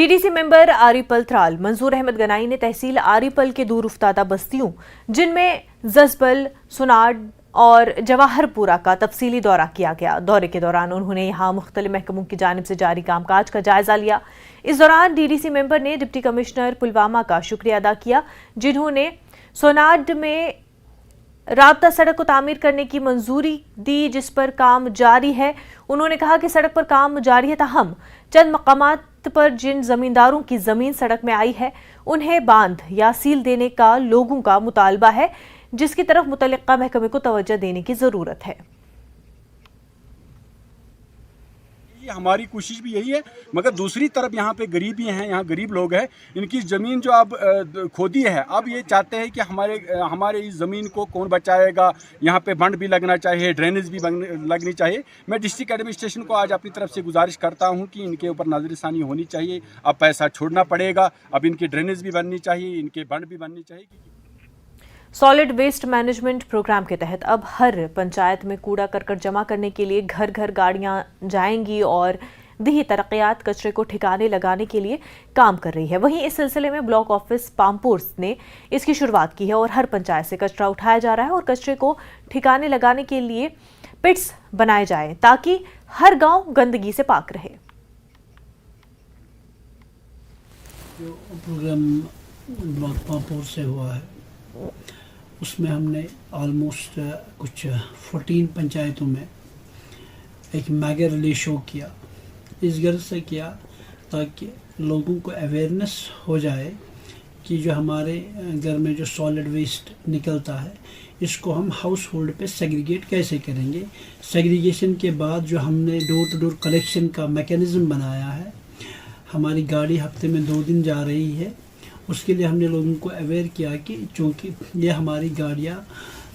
DDC member आरिपल Tral मंजूर अहमद गनाई ने तहसील आरिपल के दूर उफ्तादा बस्तियों जिनमें जसबल, सुनाड और जवाहरपुरा का तफसीली दौरा किया गया। दौरे के दौरान उन्होंने यहां मुख्तलिफ महकमों की जानिब से जारी कामकाज का जायजा लिया। इस दौरान डीडीसी मेंबर ने डिप्टी कमिश्नर पुलवामा का शुक्रिया अदा किया, जिन्होंने सोनाड में राब्ता सड़क को तामीर करने की मंजूरी दी, जिस पर काम जारी है। उन्होंने कहा कि सड़क पर काम जारी है, ताहम चंद मकामात पर जिन जमींदारों की जमीन सड़क में आई है उन्हें बांध या सील देने का लोगों का मुतालबा है, जिसकी तरफ मुतल्लिका महकमे को तवज्जो देने की जरूरत है। हमारी कोशिश भी यही है, मगर दूसरी तरफ यहाँ पे गरीब भी हैं, यहाँ गरीब लोग हैं, इनकी ज़मीन जो अब खोदी है, अब ये चाहते हैं कि हमारे इस ज़मीन को कौन बचाएगा। यहाँ पे बंड भी लगना चाहिए, ड्रेनेज भी लगनी चाहिए। मैं डिस्ट्रिक्ट एडमिनिस्ट्रेशन को आज अपनी तरफ से गुजारिश करता हूँ कि इनके ऊपर नज़रसानी होनी चाहिए। अब पैसा छोड़ना पड़ेगा, अब इनकी ड्रेनेज भी बननी चाहिए, इनके बंड भी बननी चाहिए। सॉलिड वेस्ट मैनेजमेंट प्रोग्राम के तहत अब हर पंचायत में कूड़ा करकट जमा करने के लिए घर घर गाड़ियां जाएंगी और दही तरक्यात कचरे को ठिकाने लगाने के लिए काम कर रही है। वहीं इस सिलसिले में ब्लॉक ऑफिस पामपुर ने इसकी शुरुआत की है और हर पंचायत से कचरा उठाया जा रहा है और कचरे को ठिकाने लगाने के लिए पिट्स बनाए जाएं ताकि हर गांव गंदगी से पाक रहे। जो प्रोग्राम ब्लॉक पामपुर से हुआ है उसमें हमने ऑलमोस्ट कुछ 14 पंचायतों में एक मेगा रिले शो किया। इस गर्ज से किया ताकि लोगों को अवेयरनेस हो जाए कि जो हमारे घर में जो सॉलिड वेस्ट निकलता है इसको हम हाउस होल्ड पे सेग्रीगेट कैसे करेंगे। सेग्रीगेशन के बाद जो हमने डोर टू डोर कलेक्शन का मैकेनिज़्म बनाया है, हमारी गाड़ी हफ्ते में 2 दिन जा रही है। उसके लिए हमने लोगों को अवेयर किया कि चूँकि ये हमारी गाड़ियाँ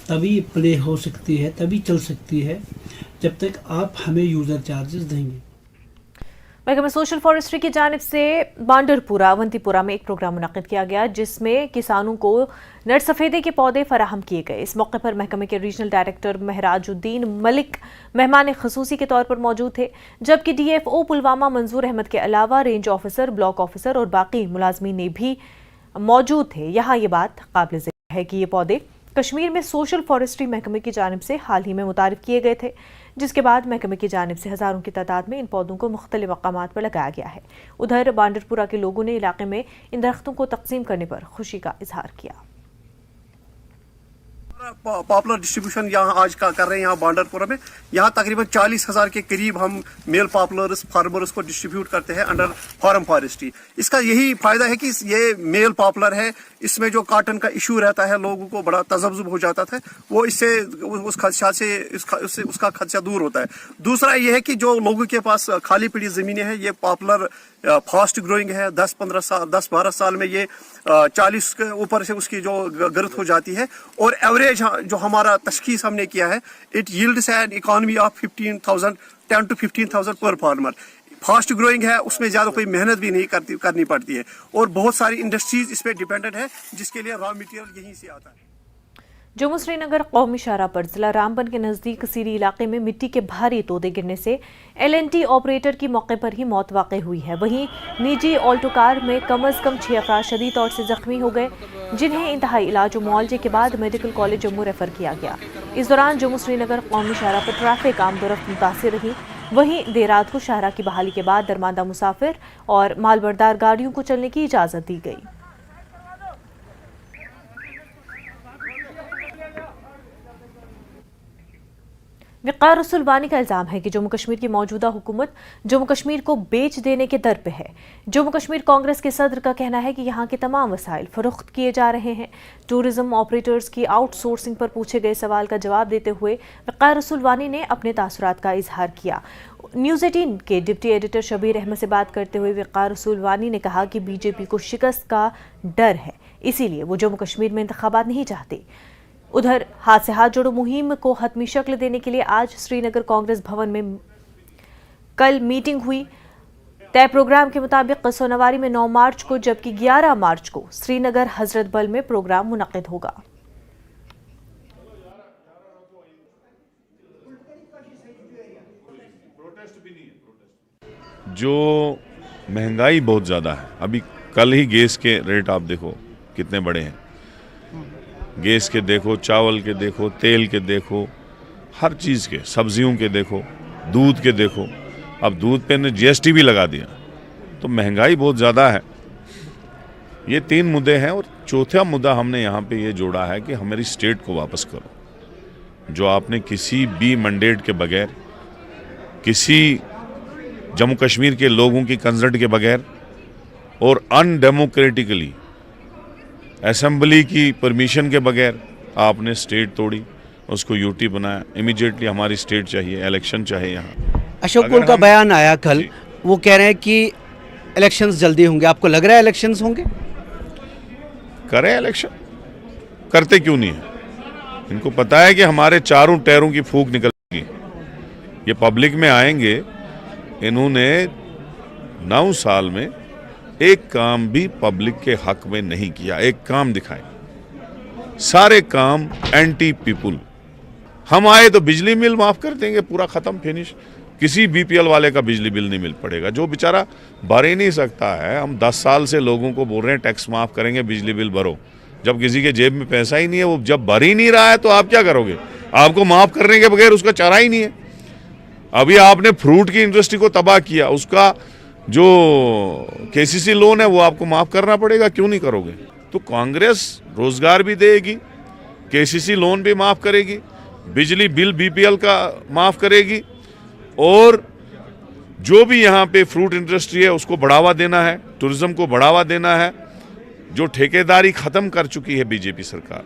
तभी प्ले हो सकती है, तभी चल सकती है जब तक आप हमें यूज़र चार्जेस देंगे। महकमा सोशल फॉरेस्ट्री की जानिब से बांडरपुरा अवंतीपुरा में एक प्रोग्राम मुनक्किद किया गया जिसमें किसानों को नरसफेदे के पौधे फराहम किए गए। इस मौके पर महकमे के रीजनल डायरेक्टर महराजुद्दीन मलिक मेहमान खसूसी के तौर पर मौजूद थे, जबकि DFO पुलवामा मंजूर अहमद के अलावा रेंज ऑफिसर, ब्लॉक ऑफिसर और बाकी मुलाजमीन ने भी मौजूद थे। यहाँ ये बात काबिल ज़िक्र है कि ये पौधे कश्मीर में सोशल फॉरेस्ट्री महकमे की जानिब से हाल ही में मुतारिफ किए गए थे, जिसके बाद महकमे की जानिब से हज़ारों की तादाद में इन पौधों को मुख्तलिफ मकामात पर लगाया गया है। उधर बांडरपुरा के लोगों ने इलाके में इन दरख्तों को तकसीम करने पर खुशी का इजहार किया। पॉपुलर डिस्ट्रीब्यूशन यहाँ आज का कर रहे हैं। यहाँ बांडरपुरा में यहाँ तकरीबन 40,000 के करीब हम मेल पॉपुलर्स फार्मर्स को डिस्ट्रीब्यूट करते हैं अंडर फार्म फॉरेस्ट्री। इसका यही फायदा है कि ये मेल पॉपुलर है, इसमें जो कॉटन का इशू रहता है लोगों को बड़ा तजब्जुब हो जाता था, वो इससे उस खदशा से उसका खदशा दूर होता है। दूसरा ये है कि जो लोगों के पास खाली पड़ी जमीनें हैं, ये पॉपुलर फास्ट ग्रोइंग है। 10-12 साल में ये 40 के ऊपर से उसकी जो ग्रोथ हो जाती है और एवरेज जो हमारा तशखीस हमने किया है, it yields an economy of 10 to 15,000 पर फार्मर। फास्ट ग्रोइंग है, उसमें ज़्यादा कोई मेहनत भी नहीं करनी पड़ती है और बहुत सारी इंडस्ट्रीज इस पर डिपेंडेंट है जिसके लिए रॉ मटेरियल यहीं से आता है। जम्मू श्रीनगर कौमी शाहराह पर जिला रामबन के नजदीक सीरी इलाके में मिट्टी के भारी तोदे गिरने से LNT ऑपरेटर की मौके पर ही मौत वाक़ई हुई है। वहीं निजी ऑल्टो कार में कम अज कम 6 अफराद शदीद तौर से जख्मी हो गए, जिन्हें इंतहाई इलाज और मुआवजे के बाद मेडिकल कॉलेज जम्मू रेफर किया गया। इस दौरान जम्मू श्रीनगर कौमी शाहराह पर ट्रैफिक आमदोरफ्त मुतासिर रही। वहीं देर रात को शाहराह की बहाली के बाद दरमांदा मुसाफिर और मालबरदार गाड़ियों को चलने की इजाज़त दी गई। वक़ार रसूल वानी का इल्ज़ाम है कि जम्मू कश्मीर की मौजूदा हुकूमत जम्मू कश्मीर को बेच देने के दर पे है। जम्मू कश्मीर कांग्रेस के सदर का कहना है कि यहाँ के तमाम वसाइल फरोख्त किए जा रहे हैं। टूरिज्म ऑपरेटर्स की आउटसोर्सिंग पर पूछे गए सवाल का जवाब देते हुए वक़ार रसूल वानी ने अपने तासुरात का इजहार किया। न्यूज़ 18 के डिप्टी एडिटर शबीर अहमद से बात करते हुए वक़ार रसूल वानी ने कहा कि BJP को शिकस्त का डर है, इसीलिए वो जम्मू कश्मीर में इंतखाबात नहीं चाहते। उधर हाथ से हाथ जोड़ो मुहिम को हतमी शक्ल देने के लिए आज श्रीनगर कांग्रेस भवन में कल मीटिंग हुई। तय प्रोग्राम के मुताबिक सोनावारी में 9 मार्च को जबकि 11 मार्च को श्रीनगर हजरत बल में प्रोग्राम मुनक्किद होगा। जो महंगाई बहुत ज़्यादा है। अभी कल ही गैस के रेट आप देखो कितने बड़े हैं, गैस के देखो, चावल के देखो, तेल के देखो, हर चीज़ के, सब्जियों के देखो, दूध के देखो। अब दूध पे ने GST भी लगा दिया, तो महंगाई बहुत ज़्यादा है। ये 3 मुद्दे हैं और चौथा मुद्दा हमने यहाँ पे ये जोड़ा है कि हमारी स्टेट को वापस करो। जो आपने किसी भी मैंडेट के बगैर, किसी जम्मू कश्मीर के लोगों की कंसल्ट के बगैर और अनडेमोक्रेटिकली असेंबली की परमिशन के बगैर आपने स्टेट तोड़ी, उसको यूटी बनाया। इमीडिएटली हमारी स्टेट चाहिए, इलेक्शन चाहिए यहाँ। अशोक कुल का बयान आया कल, वो कह रहे हैं कि इलेक्शंस जल्दी होंगे। आपको लग रहा है इलेक्शंस होंगे? करें इलेक्शन, करते क्यों नहीं है? इनको पता है कि हमारे चारों टैरों की फूंक निकलेगी, ये पब्लिक में आएंगे। इन्होंने 9 साल में एक काम भी पब्लिक के हक में नहीं किया। एक काम दिखाए, सारे काम एंटी पीपुल। हम आए तो बिजली बिल माफ कर देंगे, पूरा खत्म, फिनिश। किसी BPL वाले का बिजली बिल नहीं मिल पड़ेगा, जो बेचारा भर ही नहीं सकता है। हम 10 साल से लोगों को बोल रहे हैं टैक्स माफ करेंगे, बिजली बिल भरो। जब किसी के जेब में पैसा ही नहीं है, वो जब भर ही नहीं रहा है, तो आप क्या करोगे? आपको माफ करने के बगैर उसका चारा ही नहीं है। अभी आपने फ्रूट की इंडस्ट्री को तबाह किया, उसका जो KCC लोन है वो आपको माफ करना पड़ेगा, क्यों नहीं करोगे? तो कांग्रेस रोजगार भी देगी, KCC लोन भी माफ करेगी, बिजली बिल BPL का माफ करेगी, और जो भी यहाँ पे फ्रूट इंडस्ट्री है उसको बढ़ावा देना है, टूरिज्म को बढ़ावा देना है, जो ठेकेदारी खत्म कर चुकी है बीजेपी सरकार।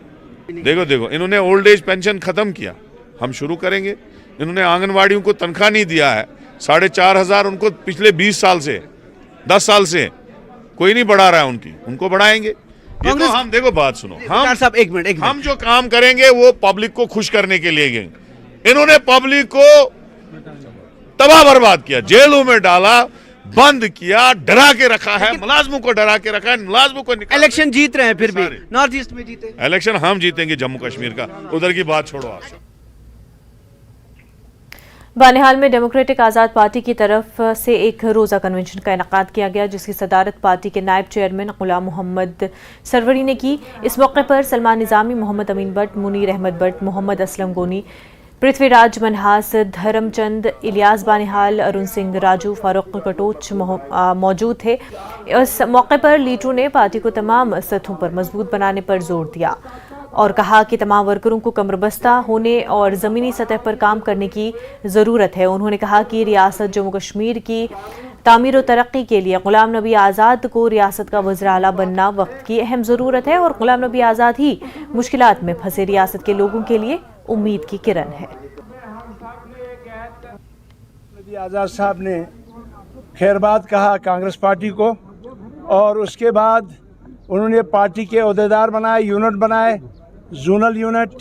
देखो इन्होंने ओल्ड एज पेंशन खत्म किया, हम शुरू करेंगे। इन्होंने आंगनवाड़ियों को तनख्वाह नहीं दिया है, 4,500 उनको पिछले 20 साल से, 10 साल से कोई नहीं बढ़ा रहा है उनको बढ़ाएंगे। ये तो हम, देखो बात सुनो, हम साहब एक मिनट, हम जो काम करेंगे वो पब्लिक को खुश करने के लिए करेंगे। इन्होंने पब्लिक को तबाह बर्बाद किया, जेलों में डाला, बंद किया, डरा के रखा है, मुलाजमों को डरा के रखा है, मुलाजमों को निकाल। इलेक्शन जीत रहे हैं, फिर भी नॉर्थ ईस्ट में जीते। इलेक्शन हम जीतेंगे जम्मू कश्मीर का, उधर की बात छोड़ो आप। बानिहाल में डेमोक्रेटिक आज़ाद पार्टी की तरफ से एक रोज़ा कन्वेंशन का इनेकाद किया गया, जिसकी सदारत पार्टी के नायब चेयरमैन गुलाम मोहम्मद सरवरी ने की। इस मौके पर सलमान निज़ामी, मोहम्मद अमीन भट्ट, मुनीर अहमद भट्ट, मोहम्मद असलम गोनी, पृथ्वीराज मनहास, धर्मचंद, इलियास बानिहाल, अरुण सिंह राजू, फारूक कटोच मौजूद थे। इस मौके पर लीडरों ने पार्टी को तमाम सतहों पर मजबूत बनाने पर जोर दिया और कहा कि तमाम वर्करों को कमरबस्ता होने और ज़मीनी सतह पर काम करने की ज़रूरत है। उन्होंने कहा कि रियासत जम्मू कश्मीर की तामीर और तरक्की के लिए गुलाम नबी आज़ाद को रियासत का वज़ीर आला बनना वक्त की अहम ज़रूरत है और गुलाम नबी आज़ाद ही मुश्किलात में फंसे रियासत के लोगों के लिए उम्मीद की किरण है। नबी आज़ाद साहब ने खैरबाद कहा कांग्रेस पार्टी को, और उसके बाद उन्होंने पार्टी के ओहदेदार बनाए, यूनिट बनाए, zonal unit,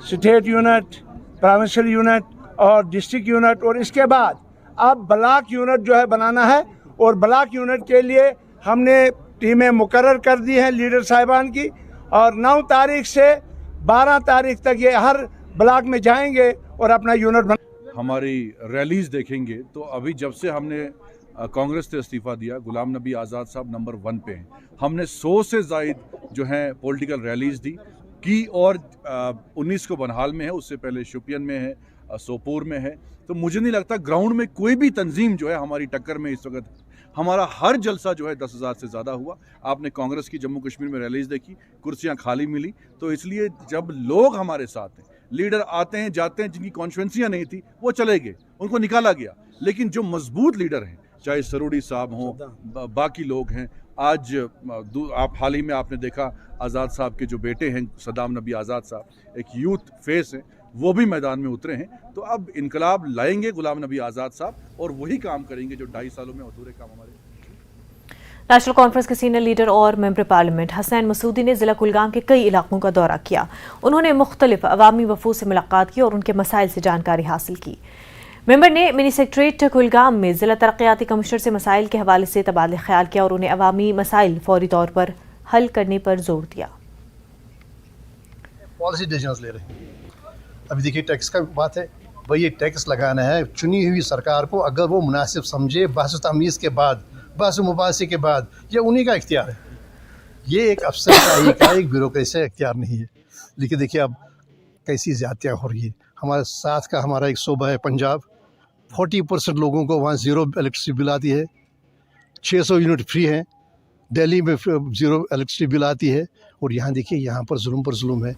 state unit, provincial unit और डिस्ट्रिक्ट यूनिट, और इसके बाद अब ब्लॉक यूनिट जो है बनाना है। और ब्लॉक यूनिट के लिए हमने टीमें मुकर्रर कर दी हैं लीडर साहिबान की, और 9 तारीख से 12 तारीख तक ये हर ब्लॉक में जाएंगे और अपना यूनिट बना। हमारी रैलीज देखेंगे तो अभी जब से हमने कांग्रेस से इस्तीफ़ा दिया, गुलाम नबी आज़ाद साहब नंबर 1 पे हैं। हमने 100 से ज़ायद जो है पॉलिटिकल रैलीज दी की, और 19 को बनहाल में है, उससे पहले शुपियन में है, सोपोर में है। तो मुझे नहीं लगता ग्राउंड में कोई भी तंजीम जो है हमारी टक्कर में इस वक्त। हमारा हर जलसा जो है 10,000 से ज़्यादा हुआ। आपने कांग्रेस की जम्मू कश्मीर में रैलीज देखी, कुर्सियां खाली मिली। तो इसलिए जब लोग हमारे साथ हैं, लीडर आते हैं जाते हैं, जिनकी कॉन्स्टिट्यूंसियां नहीं थी वो चले गए, उनको निकाला गया, लेकिन जो मजबूत लीडर हैं, चाहे सरूड़ी साहब हों, बाकी लोग हैं। आज आप हाल ही में आपने देखा आज़ाद साहब के जो बेटे हैं सदाम नबी आज़ाद साहब, एक यूथ फेस हैं, वो भी मैदान में उतरे हैं। तो अब इनकलाब लाएंगे गुलाम नबी आज़ाद साहब, और वही काम करेंगे जो 2.5 सालों में अधूरे काम हमारे। नेशनल कॉन्फ्रेंस के सीनियर लीडर और मेंबर पार्लियामेंट हसनैन मसूदी ने जिला कुलगाम के कई इलाकों का दौरा किया। उन्होंने मुख्तलिफ अवामी वफूद से मुलाकात की और उनके मसाइल से जानकारी हासिल की। मेंबर ने मिनी सेक्रेटरीट कुलगाम में जिला तरक्याती कमिश्नर से मसाइल के हवाले से तबादला ख्याल किया और उन्हें अवामी मसाइल फौरी तौर पर हल करने पर जोर दिया। पॉलिसी डिसीजंस ले रहे हैं। अभी देखिए टैक्स का बात है, वही टैक्स लगाना है चुनी हुई सरकार को, अगर वो मुनासिब समझे, बहस तमीज़ के बाद बस मुबासे के बाद, ये उन्हीं का इख्तियार है। ये एक अफसर का एक ब्यूरोक्रेसी का इख्तियार नहीं है। लेकिन देखिए अब कैसी ज़्यादतियाँ हो रही है। हमारे साथ का हमारा एक सूबा है पंजाब, 40% लोगों को वहाँ ज़ीरो इलेक्ट्रिसिटी बिल आती है, 600 यूनिट फ्री हैं। दिल्ली में ज़ीरो इलेक्ट्रिसिटी बिल आती है, और यहाँ देखिए यहाँ पर जुल्म है।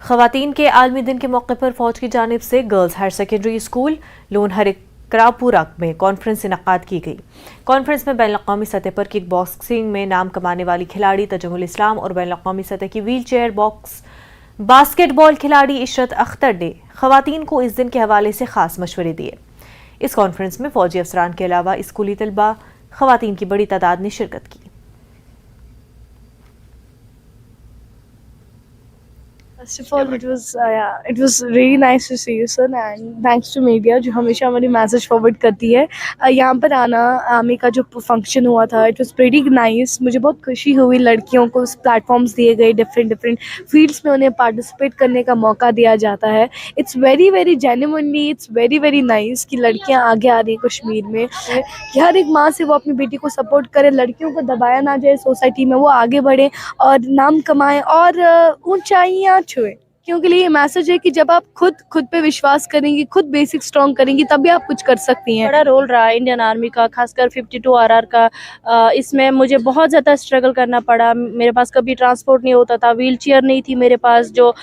खवातीन के आलमी दिन के मौके पर फौज की जानिब से गर्ल्स हायर सेकेंडरी स्कूल लोनहर करापुरा में कॉन्फ्रेंस इनकाद की गई। कॉन्फ्रेंस में बैनुल-अक़वामी सतह पर किक बॉक्सिंग में नाम कमाने वाली खिलाड़ी तजमुल इस्लाम और बैनुल-अक़वामी सतह की व्हील चेयर बास्केटबॉल खिलाड़ी इशरत अख्तर ने खवातीन को इस दिन के हवाले से खास मशवरे दिए। इस कॉन्फ्रेंस में फौजी अफसरान के अलावा स्कूली तलबा खवातीन की बड़ी तादाद ने शिरकत की। First of all, it was really nice to see you, sir, and thanks to media जो हमेशा हमारी मैसेज फॉरवर्ड करती है। यहाँ पर आना, आर्मी का जो फंक्शन हुआ था, इट वाज प्रीटी नाइस। मुझे बहुत खुशी हुई, लड़कियों को प्लेटफॉर्म्स दिए गए, डिफरेंट फील्ड्स में उन्हें पार्टिसिपेट करने का मौका दिया जाता है। It's very genuinely, it's very nice कि लड़कियाँ आगे आ रही हैं कश्मीर में, कि हर एक माँ से वो अपनी बेटी को सपोर्ट करे, लड़कियों को दबाया ना जाए सोसाइटी में, वो आगे बढ़ें और नाम कमाएं और ऊंचाइयाँ छुए। क्योंकि ये मैसेज है कि जब आप खुद पे विश्वास करेंगी, खुद बेसिक स्ट्रॉन्ग करेंगी, तभी आप कुछ कर सकती हैं। बड़ा रोल रहा इंडियन आर्मी का, खासकर 52 RR का। इसमें मुझे बहुत ज़्यादा स्ट्रगल करना पड़ा। मेरे पास कभी ट्रांसपोर्ट नहीं होता था, व्हील चेयर नहीं थी मेरे पास, जो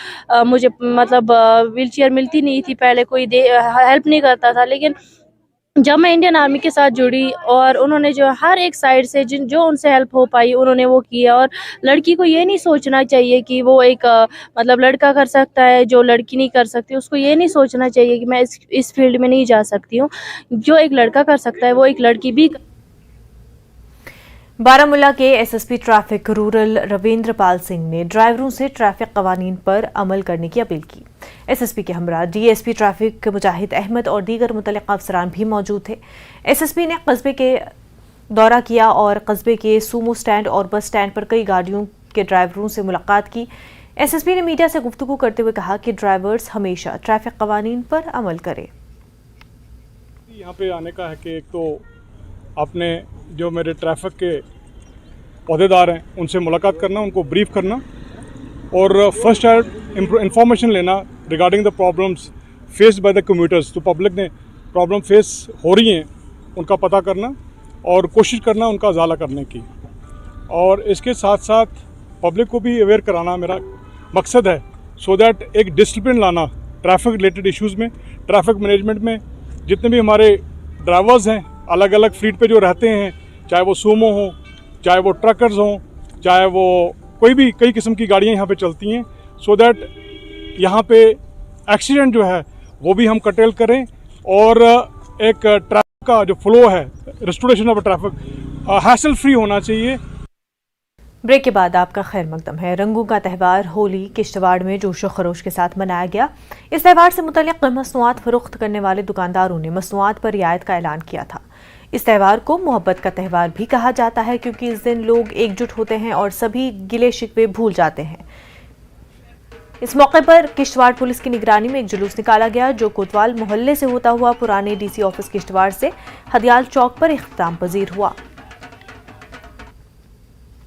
मुझे मतलब व्हील चेयर मिलती नहीं थी पहले, कोई हेल्प नहीं करता था। लेकिन जब मैं इंडियन आर्मी के साथ जुड़ी और उन्होंने जो हर एक साइड से जो उनसे हेल्प हो पाई उन्होंने वो किया। और लड़की को ये नहीं सोचना चाहिए कि वो एक मतलब लड़का कर सकता है जो लड़की नहीं कर सकती। उसको ये नहीं सोचना चाहिए कि मैं इस फील्ड में नहीं जा सकती हूँ। जो एक लड़का कर सकता है वो एक लड़की भी। बारामूला के SSP traffic rural Ravindra Pal Singh ने ड्राइवरों से ट्रैफिक कवानीन पर अमल करने की अपील की। एसएसपी के हमरा डीएसपी ट्रैफिक मुजाहिद अहमद और दीगर मुतल्लिक़ अफसरान भी मौजूद थे। एसएसपी ने कस्बे के दौरा किया और कस्बे के सूमो स्टैंड और बस स्टैंड पर कई गाड़ियों के ड्राइवरों से मुलाकात की। एसएसपी ने मीडिया से गुफ्तगू करते हुए कहा कि ड्राइवर्स हमेशा ट्रैफिक कवानीन पर अमल करें। यहाँ पे आने का है कि एक तो अपने जो मेरे ट्रैफिक के पौधेदार हैं उनसे मुलाकात करना, उनको ब्रीफ करना और फर्स्ट एड इंफॉर्मेशन लेना regarding the problems faced by the commuters. तो पब्लिक ने प्रॉब्लम फेस हो रही हैं उनका पता करना और कोशिश करना उनका उजाला करने की। और इसके साथ साथ पब्लिक को भी अवेयर कराना मेरा मकसद है, सो दैट एक डिसिप्लिन लाना ट्रैफिक रिलेटेड इश्यूज़ में, ट्रैफिक मैनेजमेंट में। जितने भी हमारे ड्राइवर्स हैं अलग अलग फ्लीट पे जो रहते हैं, चाहे वो सूमो हो, चाहे वो ट्रकर्स हों, चाहे वो कई किस्म की गाड़ियाँ यहाँ पे चलती हैं, सो दैट यहाँ पे एक्सीडेंट जो है वो भी हम कटेल करें और एक ट्रैफिक का जो फ्लो है, restoration of traffic hassle free होना चाहिए। ब्रेक के बाद आपका खैर मकदम है। रंगों का त्यौहार होली किश्तवाड़ में जोशो खरोश के साथ मनाया गया। इस त्यौहार से मुतल्लिक़ मसनूआत फरोख्त करने वाले दुकानदारों ने मसनूआत पर रियायत का ऐलान किया था। इस त्यौहार को मोहब्बत का त्यौहार भी कहा जाता है क्योंकि इस दिन लोग एकजुट होते हैं और सभी गिले शिकवे भूल जाते हैं। इस मौके पर किश्तवाड़ पुलिस की निगरानी में एक जुलूस निकाला गया जो कोतवाल मोहल्ले से होता हुआ पुराने डीसी ऑफिस किश्तवाड़ से हदियाल चौक पर इख्तिताम पजीर हुआ।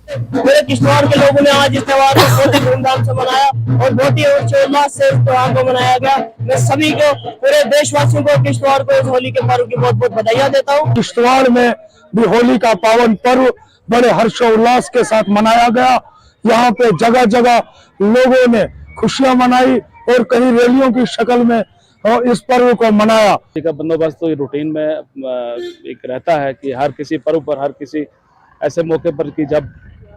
पूरे किश्तवाड़ के लोगों ने आज इस त्यौहार को बहुत ही धूमधाम से मनाया और बहुत ही उल्लास से इस त्यौहार को मनाया गया। मैं सभी को, पूरे देशवासियों को किश्तवाड़ को इस होली के पर्व की बहुत बहुत बधाइयाँ देता हूँ। किश्तवाड़ में भी होली का पावन पर्व बड़े हर्षोल्लास के साथ मनाया गया। यहाँ पे जगह जगह लोगों ने खुशियाँ मनाई और कहीं रैलियों की शक्ल में इस पर्व को मनाया। का बंदोबस्त तो रूटीन में एक रहता है कि हर किसी पर्व पर, हर किसी ऐसे मौके पर कि जब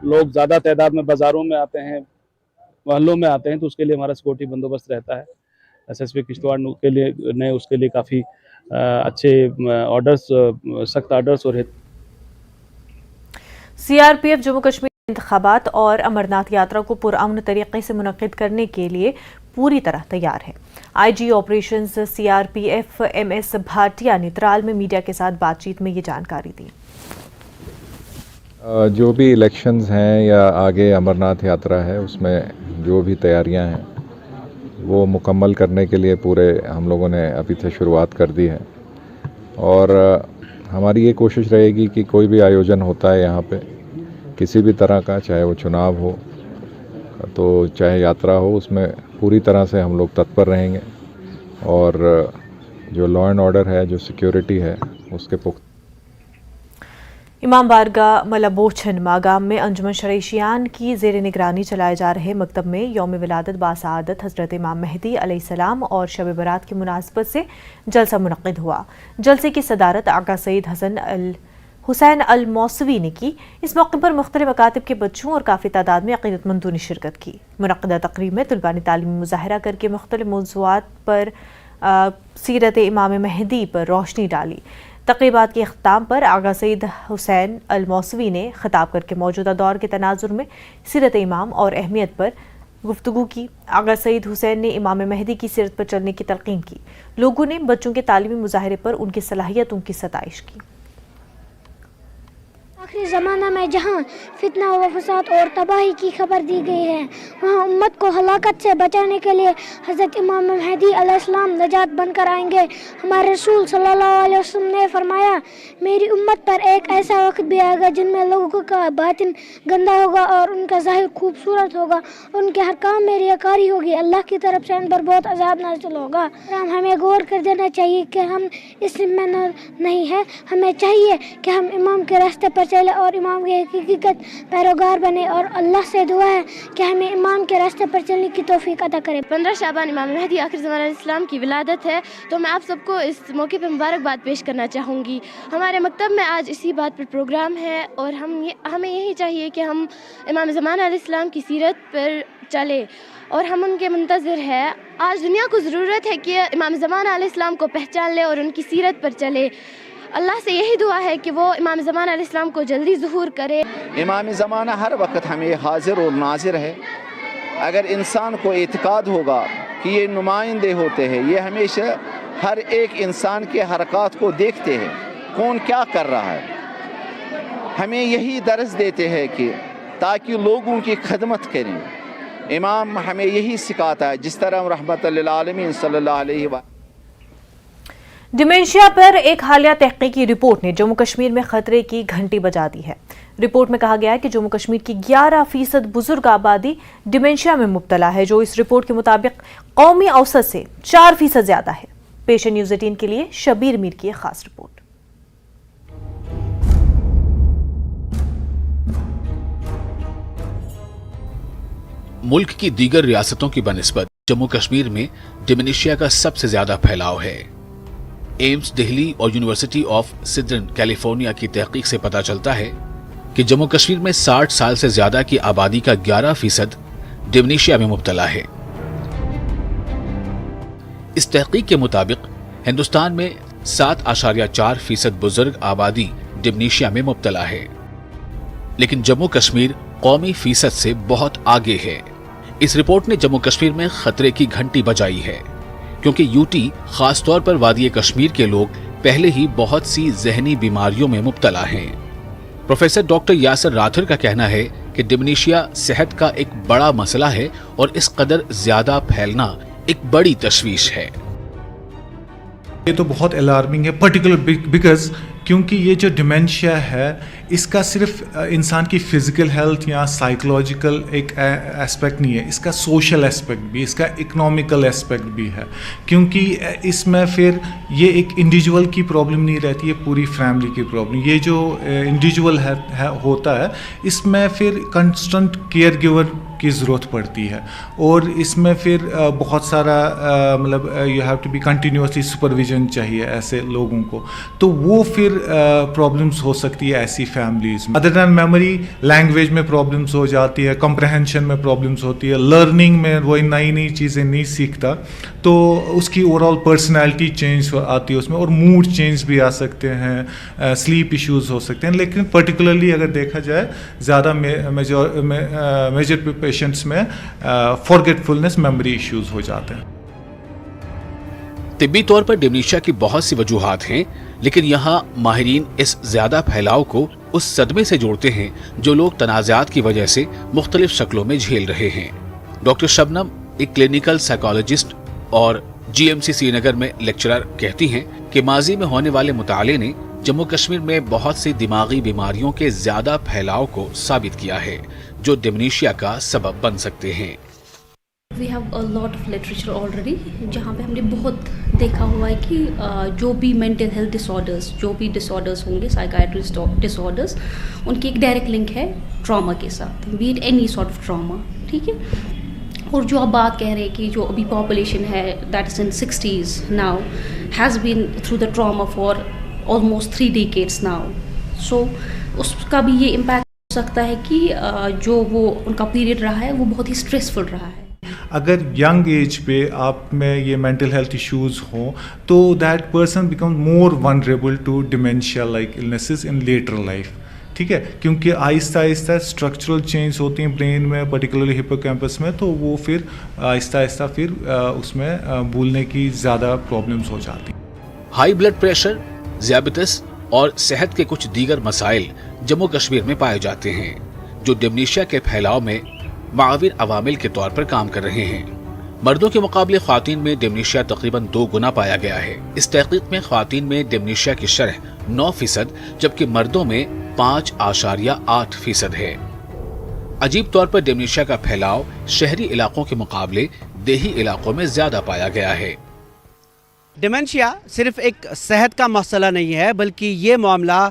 लोग ज़्यादा तादाद में बाज़ारों में आते हैं, मोहल्लों में आते हैं, तो उसके लिए हमारा सिक्योरिटी बंदोबस्त रहता है। एसएसपी किश्तवाड़ के लिए ने उसके लिए काफ़ी अच्छे ऑर्डर्स, सख्त ऑर्डर्स और सीआरपीएफ जम्मू कश्मीर इंतखाबात और अमरनाथ यात्रा को पुरअमन तरीके से मुनक्किद करने के लिए पूरी तरह तैयार है। IG operations CRPF MS Bhatia ने त्राल में मीडिया के साथ बातचीत में ये जानकारी दी। जो भी इलेक्शंस हैं या आगे अमरनाथ यात्रा है उसमें जो भी तैयारियां हैं वो मुकम्मल करने के लिए पूरे हम लोगों ने अभी से शुरुआत कर दी है और हमारी ये कोशिश रहेगी कि कोई भी आयोजन होता है यहाँ पे किसी भी तरह का, चाहे वो चुनाव हो तो चाहे यात्रा हो, उसमें पूरी तरह से हम लोग तत्पर रहेंगे और जो लॉ एंड ऑर्डर है, जो सिक्योरिटी है, उसके पुख्ता। इमाम बारगाह मलाबोछन मागाम में अंजुमन शरईशियान की ज़ेर निगरानी चलाए जा रहे मकतब में यौम विलादत बासआदत हज़रत इमाम मेहदी अलैहिस्सलाम और शब बरात की मुनासबत से जलसा मुनक़्क़िद हुआ। जलसे की सदारत आका सईद हुसैन अल मौसवी ने की। इस मौके पर मुख्तलिफ मकातिब के बच्चों और काफ़ी तादाद में अक़ीदतमंदों ने शिरकत की। मुनक़्क़िदा तक़रीब में तलबा ने तालीमी मुज़ाहरा करके मुख्तलिफ मौज़ूआत पर सीरत इमाम मेहदी पर रोशनी डाली। तक़रीबात के अख्ताम पर आगा सईद हुसैन अल मौसवी ने खिताब करके मौजूदा दौर के तनाजुर में सीरत इमाम और अहमियत पर गुफ्तगू की। आगा सईद हुसैन ने इमाम मेहदी की सीरत पर चलने की तलक़ीन की। लोगों ने बच्चों के तालीमी मुज़ाहरे पर उनकी सलाहियतों की सताइश की। आखिरी ज़माना में जहाँ फितना व फसाद और तबाही की खबर दी गई है, वहाँ उम्मत को हलाकत से बचाने के लिए हज़रत इमाम मेहदी अलैहिस्सलाम नजात बनकर आएंगे। हमारे रसूल सल्लल्लाहु अलैहि वसल्लम ने फरमाया, मेरी उम्मत पर एक ऐसा वक्त भी आएगा जिनमें लोगों का बातिन गंदा होगा और उनका ज़ाहिर खूबसूरत होगा, उनके हर काम में रियाकारी होगी। अल्लाह की तरफ से इन पर बहुत अज़ाब नाज़िल होगा। हमें गौर कर देना चाहिए कि हम इसमें नहीं है। हमें चाहिए कि हम इमाम के रास्ते पर चले और इमाम की हकीकत पैरोगार बने और अल्लाह से दुआ है कि हमें इमाम के रास्ते पर चलने की तौफीक अता करे। 15 शाबान इमाम मेहदी आखिर ज़माना इस्लाम की विलादत है, तो मैं आप सबको इस मौके पर मुबारकबाद पेश करना चाहूँगी। हमारे मकतब में आज इसी बात पर प्रोग्राम है और हमें यही चाहिए कि हम इमाम ज़माना इस्लाम की सीरत पर चले और हम उनके मुंतज़िर है। आज दुनिया को ज़रूरत है कि इमाम ज़माना इस्लाम को पहचान ले और उनकी सीरत पर चले। अल्लाह से यही दुआ है कि वो इमाम ज़माना अलैहिस्सलाम को जल्दी ज़ुहूर करे। इमाम ज़माना हर वक्त हमें हाजिर और नाजिर है। अगर इंसान को एतकाद होगा कि ये नुमाइंदे होते हैं, ये हमेशा हर एक इंसान के हरकत को देखते हैं, कौन क्या कर रहा है, हमें यही दर्स देते हैं कि ताकि लोगों की खदमत करें। इमाम हमें यही सिखाता है, जिस तरह रहमतुल लिल आलमीन सल्लल्लाहु अलैहि वसल्लम। डिमेंशिया पर एक हालिया तहकीकी रिपोर्ट ने जम्मू कश्मीर में खतरे की घंटी बजा दी है। रिपोर्ट में कहा गया है कि जम्मू कश्मीर की 11% बुजुर्ग आबादी डिमेंशिया में मुब्तला है, जो इस रिपोर्ट के मुताबिक कौमी औसत से 4% ज्यादा है। पेश है न्यूज़ 18 के लिए शबीर मीर की एक खास रिपोर्ट। मुल्क की दीगर रियासतों की बनिस्बत जम्मू कश्मीर में डिमेंशिया का सबसे ज्यादा फैलाव है। एम्स दिल्ली और यूनिवर्सिटी ऑफ सिडन कैलिफोर्निया की तहकीक से पता चलता है कि जम्मू कश्मीर में 60 साल से ज्यादा की आबादी का 11% डिमेंशिया में मुब्तला है। इस तहकीक के मुताबिक हिंदुस्तान में 7.4% बुजुर्ग आबादी डिमेंशिया में मुब्तला है, लेकिन जम्मू कश्मीर कौमी फीसद से बहुत आगे है। इस रिपोर्ट ने जम्मू कश्मीर में खतरे की घंटी बजाई है, क्योंकि यूटी खासतौर पर वादी कश्मीर के लोग पहले ही बहुत सी जहनी बीमारियों में मुब्तला हैं। प्रोफेसर डॉक्टर यासर राठौर का कहना है कि डिमेंशिया सेहत का एक बड़ा मसला है और इस कदर ज्यादा फैलना एक बड़ी तशवीश है। ये तो बहुत अलार्मिंग है, पर्टिकुलर बिकॉज क्योंकि ये जो डिमेंशिया है इसका सिर्फ इंसान की फिजिकल हेल्थ या साइकोलॉजिकल एक एस्पेक्ट नहीं है, इसका सोशल एस्पेक्ट भी, इसका इकोनॉमिकल एस्पेक्ट भी है। क्योंकि इसमें फिर ये एक इंडिविजुअल की प्रॉब्लम नहीं रहती है, पूरी फैमिली की प्रॉब्लम। ये जो इंडिविजुअल होता है इसमें फिर कंस्टेंट केयर गिवर की ज़रूरत पड़ती है और इसमें फिर बहुत सारा मतलब you have to be continuously supervision चाहिए ऐसे लोगों को, तो वो फिर प्रॉब्लम्स हो सकती है ऐसी फैमिलीज में। अदर दैन मेमोरी, लैंग्वेज में प्रॉब्लम्स हो जाती है, कॉम्प्रहेंशन में प्रॉब्लम्स होती है, लर्निंग में वो नई नई चीज़ें नहीं सीखता, तो उसकी ओवरऑल पर्सनैलिटी चेंज आती है उसमें और मूड चेंज भी आ सकते हैं, स्लीप इश्यूज़ हो सकते हैं। लेकिन पर्टिकुलरली अगर देखा जाए ज़्यादा मेजर पेशेंट्स में फॉरगेटफुलनेस, मेमोरी इश्यूज हो जाते हैं। तिब्बी तौर पर डिमेंशिया की बहुत सी वजूहात हैं, लेकिन यहाँ माहिरीन इस ज्यादा फैलाव को उस सदमे से जोड़ते हैं जो लोग तनाज़ात की वजह से मुख्तलिफ शक्लों में झेल रहे हैं। डॉक्टर शबनम, एक क्लिनिकल साइकोलॉजिस्ट और GMC श्रीनगर में लेक्चरर, कहती हैं कि माजी में होने वाले मुताले ने जम्मू कश्मीर में बहुत सी दिमागी बीमारियों के ज्यादा फैलाव को साबित किया है, जो डिमेंशिया का सबब बन सकते हैं। We have a lot of literature already, जहाँ पे हमने बहुत देखा हुआ है कि जो भी मेंटल हेल्थ डिसऑर्डर्स, जो भी डिसऑर्डर्स होंगे, साइकाइट्रिस्ट डिसऑर्डर्स, उनकी एक डायरेक्ट लिंक है ट्रॉमा के साथ, B it any sort of trauma, ठीक है। और जो आप बात कह रहे हैं कि जो अभी पॉपुलेशन है that is in 60s now, has been through the trauma for almost 3 decades now, so उसका भी ये इम्पैक्ट हो सकता है कि जो वो उनका पीरियड रहा है वो बहुत ही स्ट्रेसफुल रहा है। अगर यंग एज पे आप में ये मेंटल हेल्थ इश्यूज हों तो that person become more vulnerable to dementia like illnesses in later life, ठीक है, क्योंकि आहिस्ता आहिस्ता स्ट्रक्चरल चेंज होती हैं ब्रेन में, पर्टिकुलरली हिप्पोकैम्पस में, तो वो फिर आहिस्ता आहिस्ता फिर उसमें भूलने की ज़्यादा प्रॉब्लम्स हो जाती हैं। हाई ब्लड प्रेशर, ज़ियाबिटिस और सेहत के कुछ दीगर मसाइल जम्मू कश्मीर में पाए जाते हैं, जो डिमेंशिया के फैलाव में माविर अवामिल के तौर पर काम कर रहे हैं। मर्दों के मुकाबले ख्वातीन में डिमेंशिया तकरीबन 2 गुना पाया गया है। इस तहकीक में ख्वातीन में डिमेंशिया की शरह 9%, जबकि मर्दों में 5.8% है। अजीब तौर पर डिमेंशिया का फैलाव शहरी इलाकों के मुकाबले देही इलाकों में ज्यादा पाया गया है। डिमेंशिया सिर्फ एक सेहत का मसला नहीं है, बल्कि ये मामला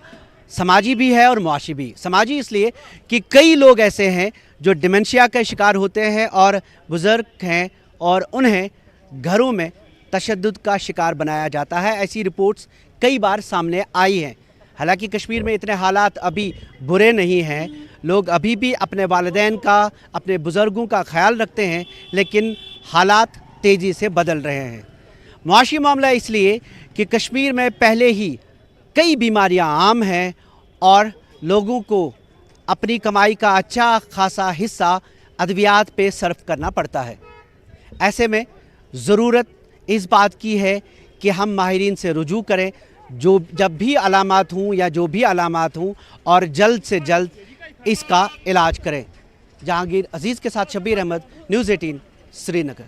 समाजी भी है और मुआशी भी। समाजी इसलिए कि कई लोग ऐसे हैं जो डिमेंशिया का शिकार होते हैं और बुज़ुर्ग हैं और उन्हें घरों में तशद्दुद का शिकार बनाया जाता है। ऐसी रिपोर्ट्स कई बार सामने आई हैं। हालांकि कश्मीर में इतने हालात अभी बुरे नहीं हैं, लोग अभी भी अपने वालिदैन का, अपने बुज़ुर्गों का ख्याल रखते हैं, लेकिन हालात तेज़ी से बदल रहे हैं। मुआशी मामला इसलिए कि कश्मीर में पहले ही कई बीमारियां आम हैं और लोगों को अपनी कमाई का अच्छा खासा हिस्सा अद्वियात पे सर्फ करना पड़ता है। ऐसे में ज़रूरत इस बात की है कि हम माहिरीन से रुजू करें, जो जब भी अलामात हों या जो भी अलामात हों, और जल्द से जल्द इसका इलाज करें। जहांगीर अजीज़ के साथ शबीर अहमद, न्यूज़ 18 श्रीनगर।